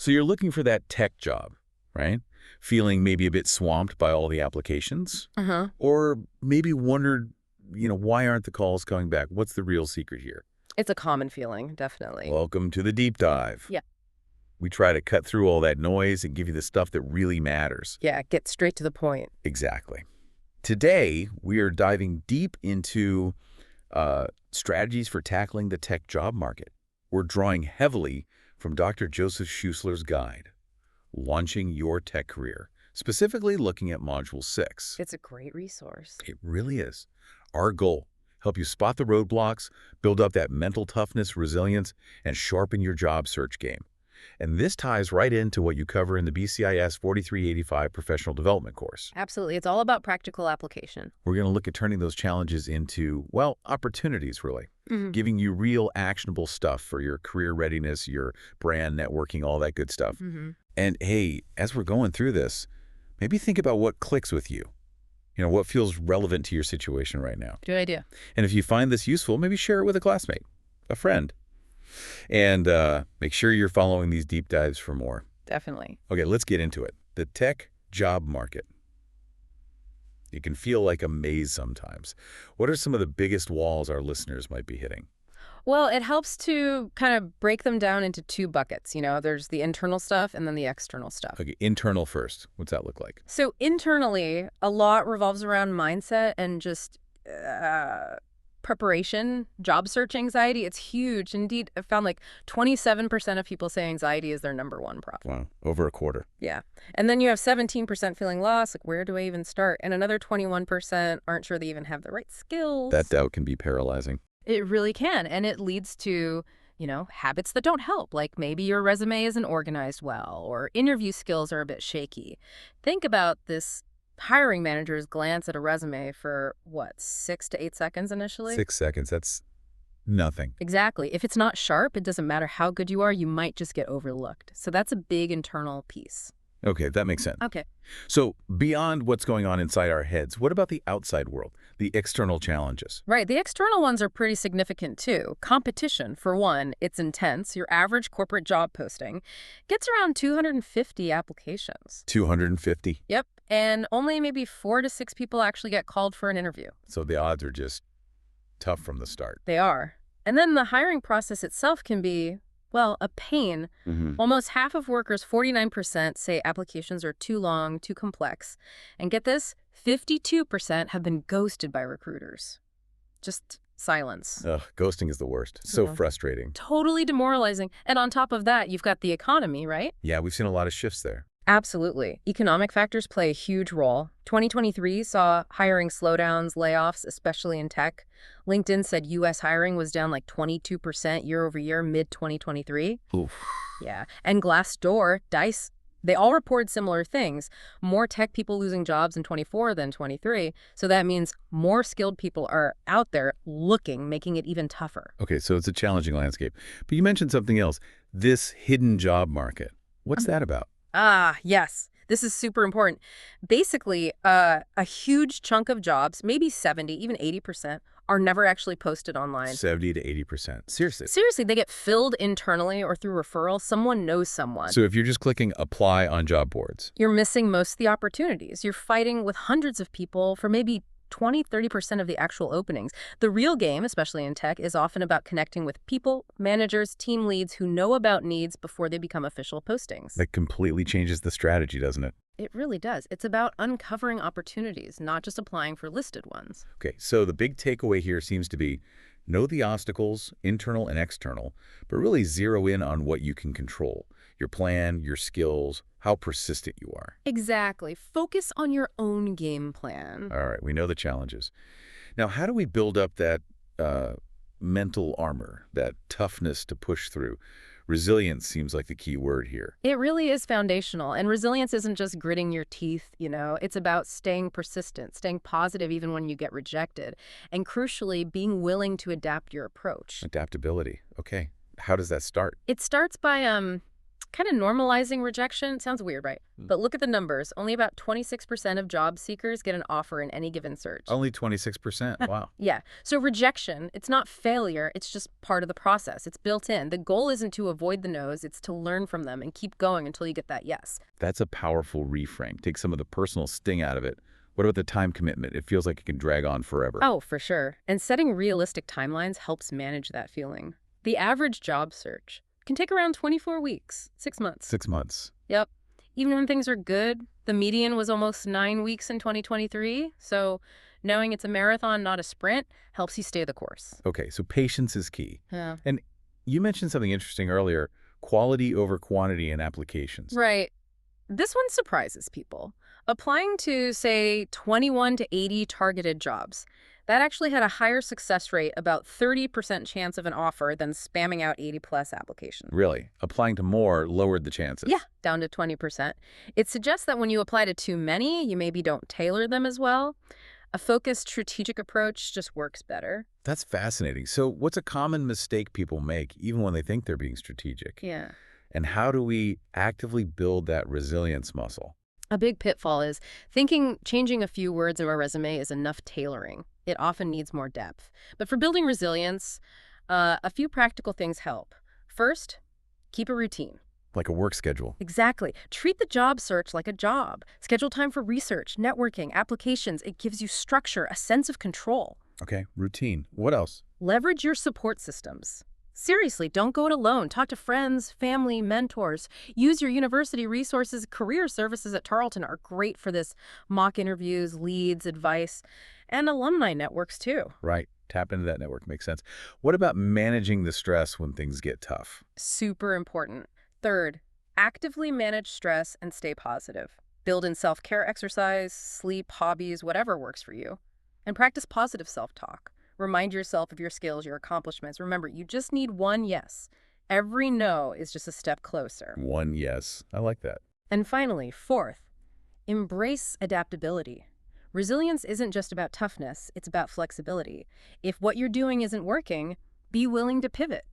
So you're looking for that tech job, right? Feeling maybe a bit swamped by all the applications? Uh-huh. Or maybe wondered, why aren't the calls coming back? What's the real secret here? It's a common feeling, definitely. Welcome to the deep dive. Yeah. We try to cut through all that noise and give you the stuff that really matters. Yeah, get straight to the point. Exactly. Today, we are diving deep into strategies for tackling the tech job market. We're drawing heavily from Dr. Joseph Schuessler's guide, Launching Your Tech Career, specifically looking at Module 6. It's a great resource. It really is. Our goal, help you spot the roadblocks, build up that mental toughness, resilience, and sharpen your job search game. And this ties right into what you cover in the BCIS 4385 Professional Development course. Absolutely. It's all about practical application. We're going to look at turning those challenges into, well, opportunities, really. Giving you real actionable stuff for your career readiness, your brand networking, all that good stuff. And hey, as we're going through this, maybe think about what clicks with you. What feels relevant to your situation right now. Good idea. And if you find this useful, maybe share it with a classmate, a friend. And make sure you're following these deep dives for more. Definitely. Okay, let's get into it. The tech job market. It can feel like a maze sometimes. What are some of the biggest walls our listeners might be hitting? Well, it helps to kind of break them down into two buckets. There's the internal stuff and then the external stuff. Okay, internal first. What's that look like? So internally, a lot revolves around mindset and just preparation, job search anxiety. It's huge. Indeed, I found like 27% of people say anxiety is their number one problem. Wow, over a quarter. Yeah. And then you have 17% feeling lost, like where do I even start? And another 21% aren't sure they even have the right skills. That doubt can be paralyzing. It really can. And it leads to, habits that don't help. Like maybe your resume isn't organized well or interview skills are a bit shaky. Think about this hiring managers glance at a resume for, 6 to 8 seconds initially? 6 seconds, that's nothing. Exactly. If it's not sharp, it doesn't matter how good you are, you might just get overlooked. So that's a big internal piece. Okay, that makes sense. Okay. So beyond what's going on inside our heads, what about the outside world, the external challenges? Right. The external ones are pretty significant, too. Competition, for one, it's intense. Your average corporate job posting gets around 250 applications. 250? Yep. And only maybe 4 to 6 people actually get called for an interview. So the odds are just tough from the start. They are. And then the hiring process itself can be, a pain. Almost half of workers, 49%, say applications are too long, too complex. And get this, 52% have been ghosted by recruiters. Just silence. Ugh, ghosting is the worst. So frustrating. Totally demoralizing. And on top of that, you've got the economy, right? Yeah, we've seen a lot of shifts there. Absolutely. Economic factors play a huge role. 2023 saw hiring slowdowns, layoffs, especially in tech. LinkedIn said U.S. hiring was down like 22% year over year mid-2023. Oof. Yeah. And Glassdoor, Dice, they all report similar things. More tech people losing jobs in 24 than 23. So that means more skilled people are out there looking, making it even tougher. Okay, so it's a challenging landscape. But you mentioned something else, this hidden job market. What's that about? Ah, yes. This is super important. Basically, a huge chunk of jobs, maybe 70, even 80%, are never actually posted online. 70 to 80%. Seriously. Seriously, they get filled internally or through referral. Someone knows someone. So if you're just clicking apply on job boards, you're missing most of the opportunities. You're fighting with hundreds of people for maybe 20-30% of the actual openings. The real game, especially in tech, is often about connecting with people, managers, team leads who know about needs before they become official postings. that completely changes the strategy, doesn't it? It really does. It's about uncovering opportunities, not just applying for listed ones. Okay, so the big takeaway here seems to be know the obstacles, internal and external, but really zero in on what you can control. Your plan, your skills, how persistent you are. Exactly. Focus on your own game plan. All right, we know the challenges. Now, how do we build up that mental armor, that toughness to push through? Resilience seems like the key word here. It really is foundational. And resilience isn't just gritting your teeth, It's about staying persistent, staying positive even when you get rejected, and crucially, being willing to adapt your approach. Adaptability. Okay. How does that start? It starts by kind of normalizing rejection. Sounds weird, right? But look at the numbers. Only about 26% of job seekers get an offer in any given search. Only 26%. Wow. Yeah. So rejection, it's not failure. It's just part of the process. It's built in. The goal isn't to avoid the no's. It's to learn from them and keep going until you get that yes. That's a powerful reframe. Take some of the personal sting out of it. What about the time commitment? It feels like it can drag on forever. Oh, for sure. And setting realistic timelines helps manage that feeling. The average job search can take around 24 weeks, 6 months. 6 months. Yep. Even when things are good, the median was almost 9 weeks in 2023. So knowing it's a marathon, not a sprint, helps you stay the course. Okay, so patience is key. Yeah. And you mentioned something interesting earlier, quality over quantity in applications. Right. This one surprises people. Applying to, say, 21 to 80 targeted jobs, that actually had a higher success rate, about 30% chance of an offer, than spamming out 80-plus applications. Really? Applying to more lowered the chances? Yeah, down to 20%. It suggests that when you apply to too many, you maybe don't tailor them as well. A focused, strategic approach just works better. That's fascinating. So what's a common mistake people make, even when they think they're being strategic? Yeah. And how do we actively build that resilience muscle? A big pitfall is thinking changing a few words of our resume is enough tailoring. It often needs more depth. But for building resilience, a few practical things help. First, keep a routine. Like a work schedule. Exactly. Treat the job search like a job. Schedule time for research, networking, applications. It gives you structure, a sense of control. Okay, routine. What else? Leverage your support systems. Seriously, don't go it alone. Talk to friends, family, mentors. Use your university resources. Career services at Tarleton are great for this. Mock interviews, leads, advice, and alumni networks too. Right. Tap into that network. Makes sense. What about managing the stress when things get tough? Super important. Third, actively manage stress and stay positive. Build in self-care exercise, sleep, hobbies, whatever works for you. And practice positive self-talk. Remind yourself of your skills, your accomplishments. Remember, you just need one yes. Every no is just a step closer. One yes. I like that. And finally, fourth, embrace adaptability. Resilience isn't just about toughness, it's about flexibility. If what you're doing isn't working, be willing to pivot.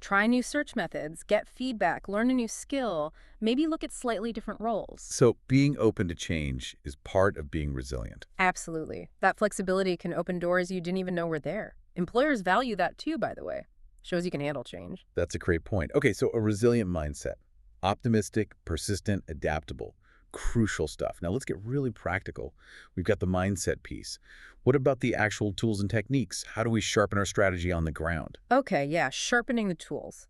Try new search methods, get feedback, learn a new skill, maybe look at slightly different roles. So being open to change is part of being resilient. Absolutely. That flexibility can open doors you didn't even know were there. Employers value that too, by the way. Shows you can handle change. That's a great point. Okay, so a resilient mindset. Optimistic, persistent, adaptable. Crucial stuff. Now let's get really practical. We've got the mindset piece. What about the actual tools and techniques? How do we sharpen our strategy on the ground? Okay, yeah, sharpening the tools.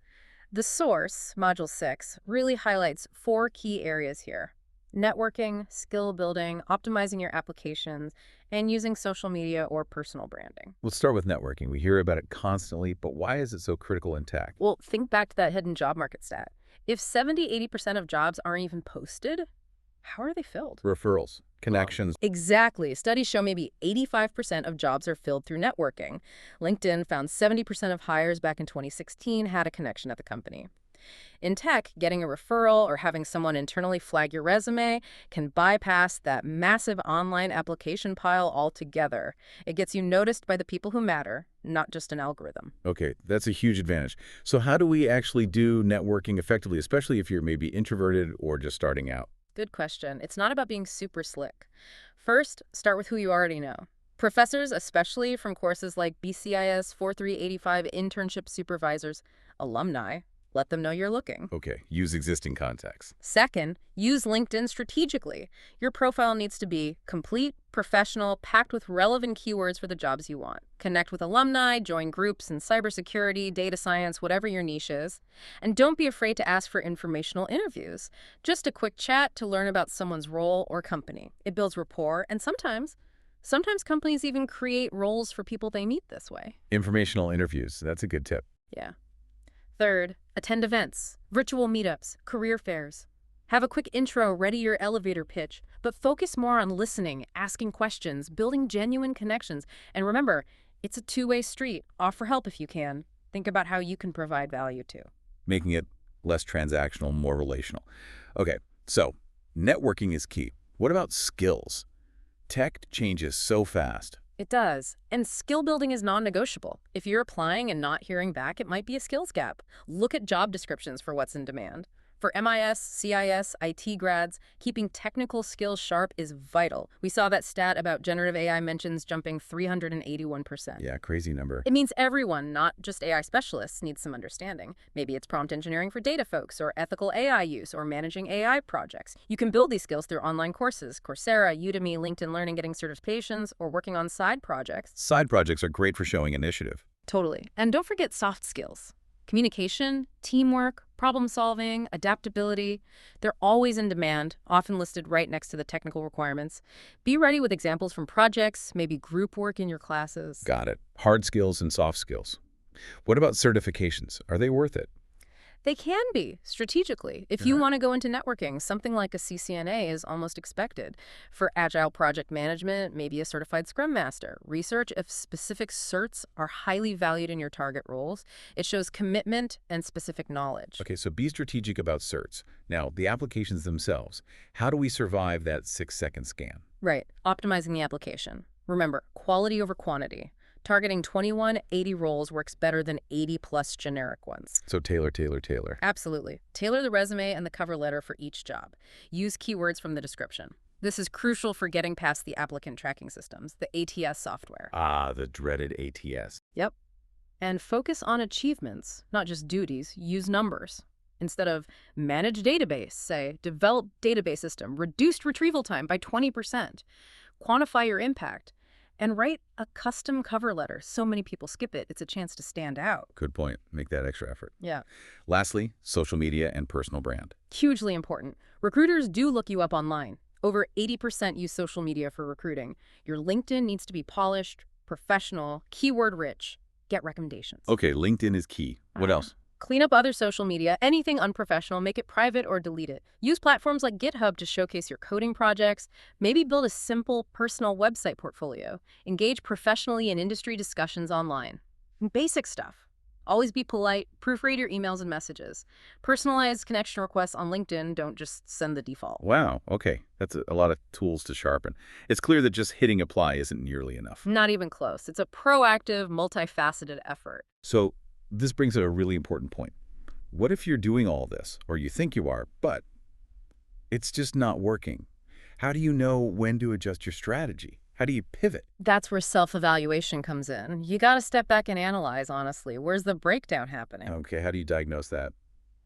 The source, Module 6, really highlights 4 key areas here. Networking, skill building, optimizing your applications, and using social media or personal branding. Let's start with networking. We hear about it constantly, but why is it so critical in tech? Well, think back to that hidden job market stat. If 70–80% of jobs aren't even posted, how are they filled? Referrals, connections. Exactly. Studies show maybe 85% of jobs are filled through networking. LinkedIn found 70% of hires back in 2016 had a connection at the company. In tech, getting a referral or having someone internally flag your resume can bypass that massive online application pile altogether. It gets you noticed by the people who matter, not just an algorithm. Okay, that's a huge advantage. So how do we actually do networking effectively, especially if you're maybe introverted or just starting out? Good question. It's not about being super slick. First, start with who you already know. Professors, especially from courses like BCIS 4385 internship supervisors, alumni, let them know you're looking. Okay, use existing contacts. Second, use LinkedIn strategically. Your profile needs to be complete, professional, packed with relevant keywords for the jobs you want. Connect with alumni, join groups in cybersecurity, data science, whatever your niche is. And don't be afraid to ask for informational interviews. Just a quick chat to learn about someone's role or company. It builds rapport, and sometimes companies even create roles for people they meet this way. Informational interviews, that's a good tip. Yeah. Third, attend events, virtual meetups, career fairs. Have a quick intro, ready your elevator pitch, but focus more on listening, asking questions, building genuine connections. And remember, it's a two-way street. Offer help if you can. Think about how you can provide value too. Making it less transactional, more relational. Okay, so networking is key. What about skills? Tech changes so fast. It does. And skill building is non-negotiable. If you're applying and not hearing back, it might be a skills gap. Look at job descriptions for what's in demand. For MIS, CIS, IT grads, keeping technical skills sharp is vital. We saw that stat about generative AI mentions jumping 381%. Yeah, crazy number. It means everyone, not just AI specialists, needs some understanding. Maybe it's prompt engineering for data folks, or ethical AI use, or managing AI projects. You can build these skills through online courses, Coursera, Udemy, LinkedIn Learning, getting certifications, or working on side projects. Side projects are great for showing initiative. Totally. And don't forget soft skills. Communication, teamwork, problem solving, adaptability. They're always in demand, often listed right next to the technical requirements. Be ready with examples from projects, maybe group work in your classes. Got it. Hard skills and soft skills. What about certifications? Are they worth it? They can be, strategically. If you want to go into networking, something like a CCNA is almost expected. For agile project management, maybe a certified Scrum Master. Research if specific certs are highly valued in your target roles. It shows commitment and specific knowledge. Okay, so be strategic about certs. Now, the applications themselves. How do we survive that 6-second scan? Right. Optimizing the application. Remember, quality over quantity. Targeting 2180 roles works better than 80-plus generic ones. So tailor, tailor, tailor. Absolutely. Tailor the resume and the cover letter for each job. Use keywords from the description. This is crucial for getting past the applicant tracking systems, the ATS software. Ah, the dreaded ATS. Yep. And focus on achievements, not just duties. Use numbers. Instead of manage database, say develop database system, reduced retrieval time by 20%. Quantify your impact. And write a custom cover letter. So many people skip it. It's a chance to stand out. Good point. Make that extra effort. Yeah. Lastly, social media and personal brand. Hugely important. Recruiters do look you up online. Over 80% use social media for recruiting. Your LinkedIn needs to be polished, professional, keyword-rich. Get recommendations. Okay, LinkedIn is key. What else? Clean up other social media, anything unprofessional, make it private or delete it. Use platforms like GitHub to showcase your coding projects. Maybe build a simple personal website portfolio. Engage professionally in industry discussions online. Basic stuff. Always be polite, proofread your emails and messages. Personalize connection requests on LinkedIn, don't just send the default. Wow, okay. That's a lot of tools to sharpen. It's clear that just hitting apply isn't nearly enough. Not even close. It's a proactive, multifaceted effort. So this brings up a really important point. What if you're doing all this, or you think you are, but it's just not working? How do you know when to adjust your strategy? How do you pivot? That's where self-evaluation comes in. You got to step back and analyze, honestly. Where's the breakdown happening? Okay, how do you diagnose that?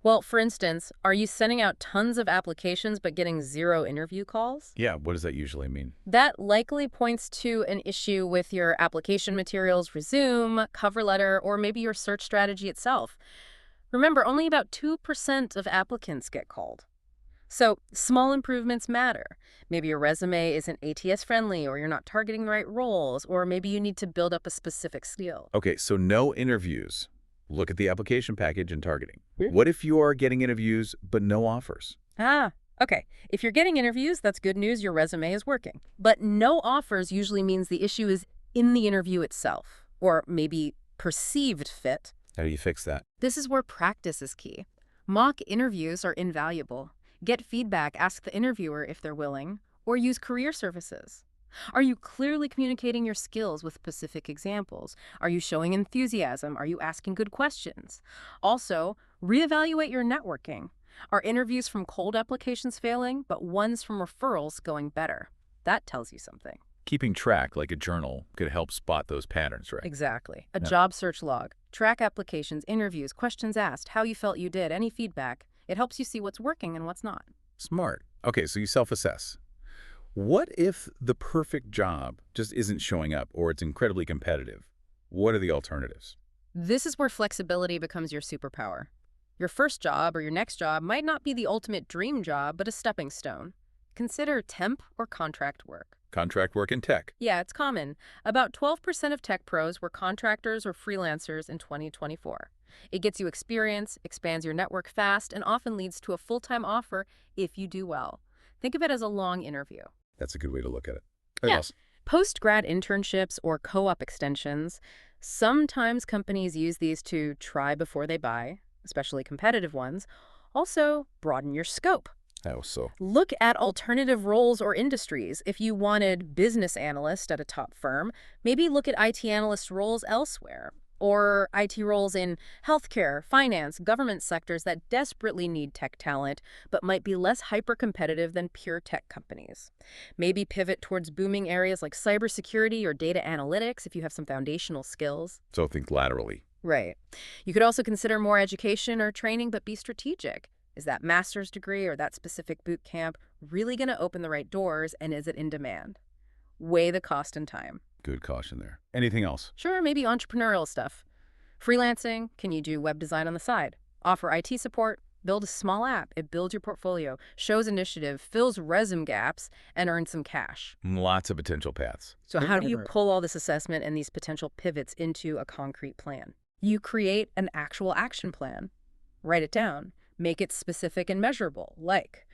Well, for instance, are you sending out tons of applications but getting 0 interview calls? Yeah, what does that usually mean? That likely points to an issue with your application materials, resume, cover letter, or maybe your search strategy itself. Remember, only about 2% of applicants get called. So small improvements matter. Maybe your resume isn't ATS friendly, or you're not targeting the right roles, or maybe you need to build up a specific skill. Okay, so no interviews. Look at the application package and targeting. What if you are getting interviews but no offers? Okay. If you're getting interviews, that's good news. Your resume is working. But no offers usually means the issue is in the interview itself, or maybe perceived fit. How do you fix that? This is where practice is key. Mock interviews are invaluable. Get feedback, ask the interviewer if they're willing, or use career services. Are you clearly communicating your skills with specific examples? Are you showing enthusiasm? Are you asking good questions? Also, reevaluate your networking. Are interviews from cold applications failing, but ones from referrals going better? That tells you something. Keeping track, like a journal, could help spot those patterns, right? Exactly. A job search log. Track applications, interviews, questions asked, how you felt you did, any feedback. It helps you see what's working and what's not. Smart. Okay, so you self-assess. What if the perfect job just isn't showing up, or it's incredibly competitive? What are the alternatives? This is where flexibility becomes your superpower. Your first job or your next job might not be the ultimate dream job, but a stepping stone. Consider temp or contract work. Contract work in tech. Yeah, it's common. About 12% of tech pros were contractors or freelancers in 2024. It gets you experience, expands your network fast, and often leads to a full-time offer if you do well. Think of it as a long interview. That's a good way to look at it. Yeah. Post-grad internships or co-op extensions, sometimes companies use these to try before they buy, especially competitive ones. Also, broaden your scope. How so? Look at alternative roles or industries. If you wanted business analyst at a top firm, maybe look at IT analyst roles elsewhere. Or IT roles in healthcare, finance, government sectors that desperately need tech talent, but might be less hyper-competitive than pure tech companies. Maybe pivot towards booming areas like cybersecurity or data analytics if you have some foundational skills. So think laterally. Right. You could also consider more education or training, but be strategic. Is that master's degree or that specific boot camp really going to open the right doors, and is it in demand? Weigh the cost and time. Good caution there. Anything else? Sure, maybe entrepreneurial stuff. Freelancing, can you do web design on the side? Offer IT support, build a small app, it builds your portfolio, shows initiative, fills resume gaps, and earns some cash. Lots of potential paths. So how do you pull all this assessment and these potential pivots into a concrete plan? You create an actual action plan. Write it down. Make it specific and measurable, like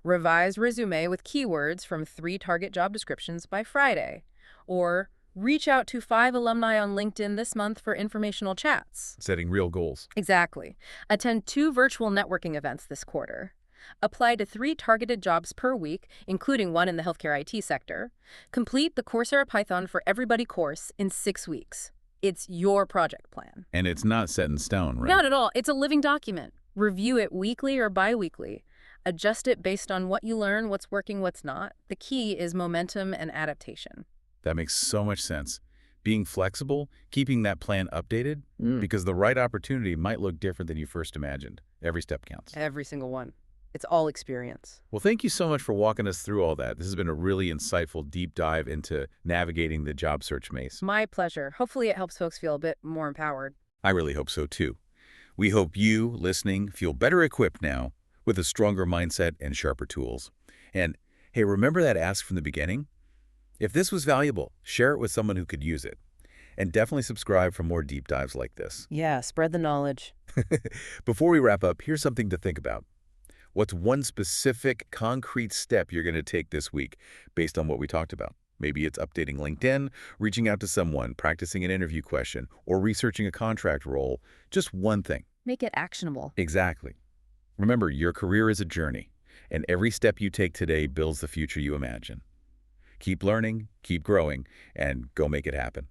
revise resume with keywords from 3 target job descriptions by Friday, or reach out to 5 alumni on LinkedIn this month for informational chats. Setting real goals. Exactly. Attend 2 virtual networking events this quarter. Apply to 3 targeted jobs per week, including one in the healthcare IT sector. Complete the Coursera Python for Everybody course in 6 weeks. It's your project plan. And it's not set in stone, right? Not at all. It's a living document. Review it weekly or bi-weekly. Adjust it based on what you learn, what's working, what's not. The key is momentum and adaptation. That makes so much sense. Being flexible, keeping that plan updated, because the right opportunity might look different than you first imagined. Every step counts. Every single one. It's all experience. Well, thank you so much for walking us through all that. This has been a really insightful deep dive into navigating the job search maze. My pleasure. Hopefully it helps folks feel a bit more empowered. I really hope so, too. We hope you, listening, feel better equipped now with a stronger mindset and sharper tools. And, hey, remember that ask from the beginning? If this was valuable, share it with someone who could use it. And definitely subscribe for more deep dives like this. Yeah, spread the knowledge. Before we wrap up, here's something to think about. What's one specific, concrete step you're going to take this week based on what we talked about? Maybe it's updating LinkedIn, reaching out to someone, practicing an interview question, or researching a contract role. Just one thing. Make it actionable. Exactly. Remember, your career is a journey, and every step you take today builds the future you imagine. Keep learning, keep growing, and go make it happen.